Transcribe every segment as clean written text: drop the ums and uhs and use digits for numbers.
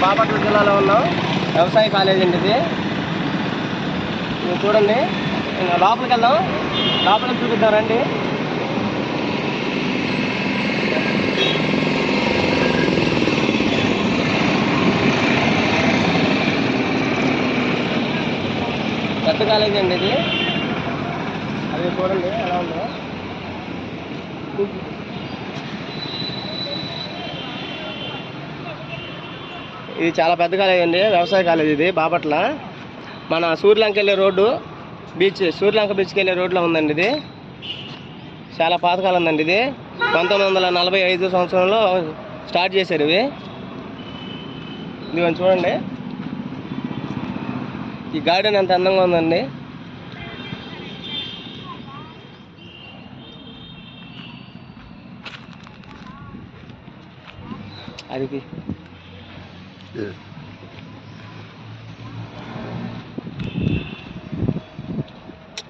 బాపట్ల జిల్లాలో ఉన్నాం. వ్యవసాయ కాలేజీ అండి ఇది. చూడండి, లోపలికి వెళ్దాం, లోపలికి చూపిద్దాం రండి. పెద్ద కాలేజీ అండి ఇది. అది చూడండి ఎలా ఉందో. ఇది చాలా పెద్ద కాలేజీ అండి, వ్యవసాయ కాలేజీ ఇది. బాపట్ల మన సూర్యలంక వెళ్ళే రోడ్డు, సూర్యలంక బీచ్కి వెళ్ళే రోడ్లో ఉందండి ఇది. చాలా పాతకాలం ఉందండి ఇది. 1945 సంవత్సరంలో స్టార్ట్ చేశారు ఇవి. ఇదిగోండి చూడండి, ఈ గార్డెన్ ఎంత అందంగా ఉందండి. అది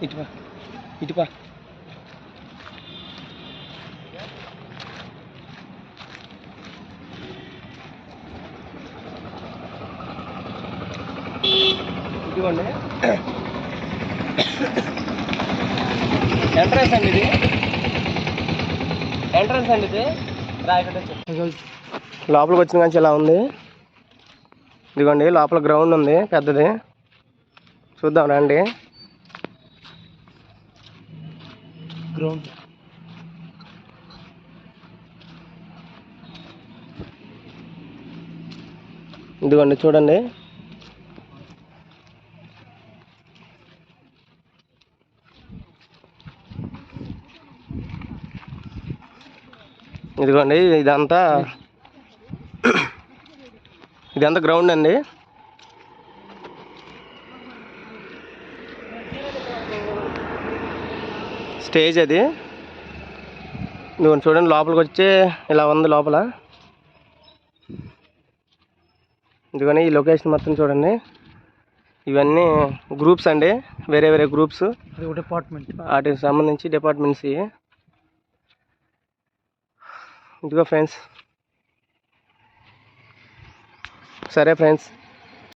ఇటుపా ఇటుపా. ఇదిగోండి ఎంట్రన్స్ అండి ఇది. ఎంట్రన్స్ అండి ఇది. లోపలికి వచ్చిన కానీ ఇలా ఉంది. ఇదిగోండి లోపల గ్రౌండ్ ఉంది పెద్దది. చూద్దాం రండి. గ్రౌండ్ ఇదిగోండి చూడండి. ఇదిగోండి ఇదంతా గ్రౌండ్ అండి. స్టేజ్ అది. ఇదిగోండి చూడండి, లోపలికి వచ్చి ఇలా ఉంది లోపల. ఇదిగోండి ఈ లొకేషన్ మొత్తం చూడండి. ఇవన్నీ గ్రూప్స్ అండి, వేరే వేరే గ్రూప్స్, డిపార్ట్మెంట్, వాటికి సంబంధించి డిపార్ట్మెంట్స్. ఇదిగో ఫ్రెండ్స్. సరే ఫ్రెండ్స్.